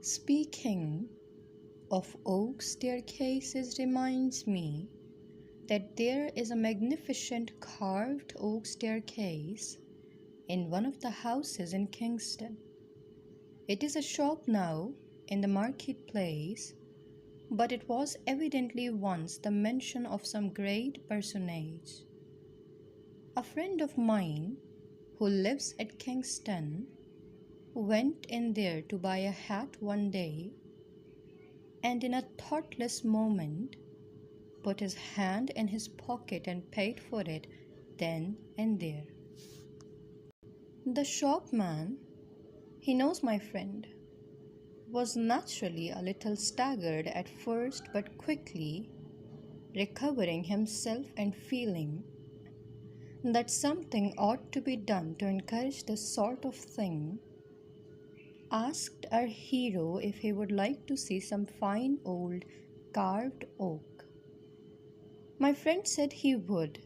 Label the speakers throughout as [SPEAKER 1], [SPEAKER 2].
[SPEAKER 1] Speaking of oak staircases reminds me that there is a magnificent carved oak staircase in one of the houses in Kingston. It is a shop now in the marketplace, but it was evidently once the mansion of some great personage. A friend of mine who lives at Kingston went in there to buy a hat one day and in a thoughtless moment put his hand in his pocket and paid for it then and there. The shopman, he knows my friend, was naturally a little staggered at first, but quickly recovering himself and feeling that something ought to be done to encourage this sort of thing, asked our hero if he would like to see some fine old carved oak. My friend said he would,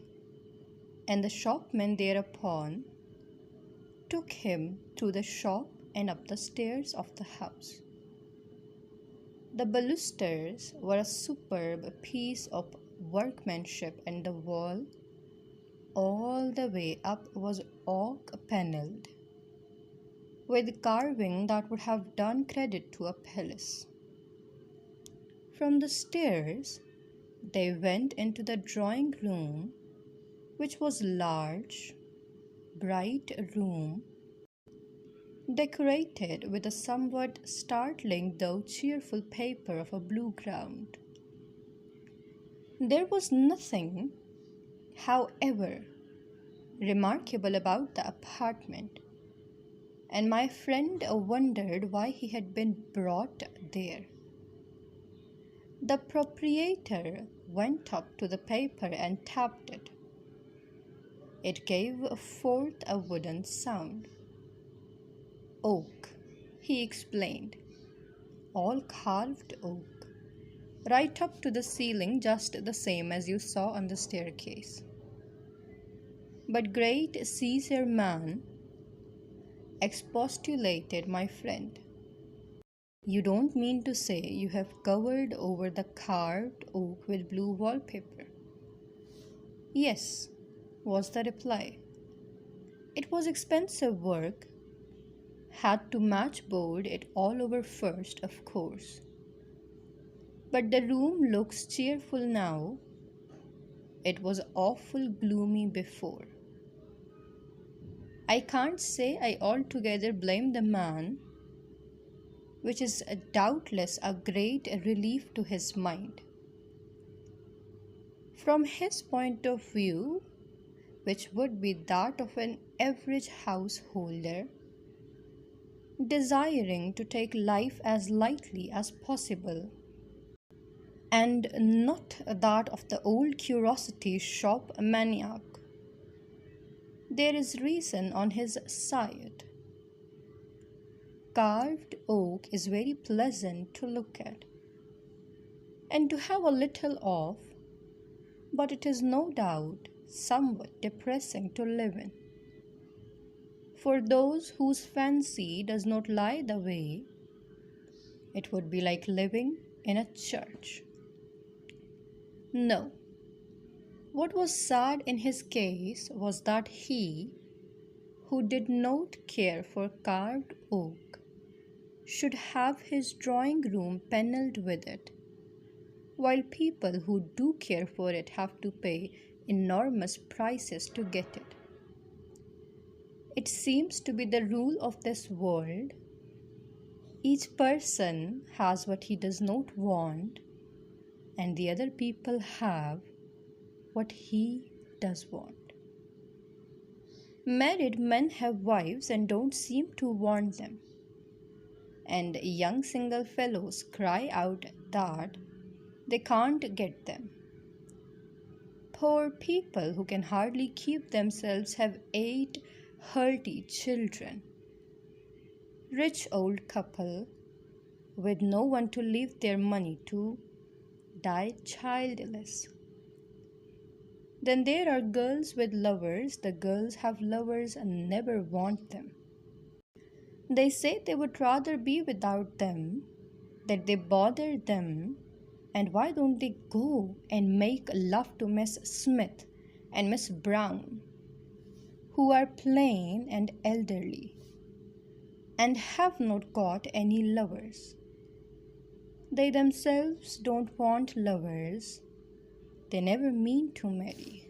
[SPEAKER 1] and the shopman thereupon took him through the shop and up the stairs of the house. The balusters were a superb piece of workmanship, and the wall all the way up was oak panelled, with carving that would have done credit to a palace. From the stairs they went into the drawing room, which was large, bright room, decorated with a somewhat startling though cheerful paper of a blue ground. There was nothing, however, remarkable about the apartment, and my friend wondered why he had been brought there. The proprietor went up to the paper and tapped it. It gave forth a wooden sound. Oak, he explained, all carved oak, right up to the ceiling, just the same as you saw on the staircase. But great Caesar man, expostulated my friend, you don't mean to say you have covered over the carved oak with blue wallpaper? Yes, was the reply. It was expensive work. Had to matchboard it all over first, of course. But the room looks cheerful now. It was awful gloomy before. I can't say I altogether blame the man, which is doubtless a great relief to his mind. From his point of view, which would be that of an average householder, desiring to take life as lightly as possible, and not that of the old curiosity shop maniac, there is reason on his side. Carved oak is very pleasant to look at and to have a little of, but it is no doubt somewhat depressing to live in. For those whose fancy does not lie the way, it would be like living in a church. No. What was sad in his case was that he, who did not care for carved oak, should have his drawing room panelled with it, while people who do care for it have to pay enormous prices to get it. It seems to be the rule of this world. Each person has what he does not want, and the other people have what he does want. Married men have wives and don't seem to want them, and young single fellows cry out that they can't get them. Poor people who can hardly keep themselves have 8 hearty children. Rich old couple with no one to leave their money to die childless. Then there are girls with lovers. The girls have lovers and never want them. They say they would rather be without them, that they bother them, and why don't they go and make love to Miss Smith and Miss Brown, who are plain and elderly, and have not got any lovers? They themselves don't want lovers, they never mean to marry.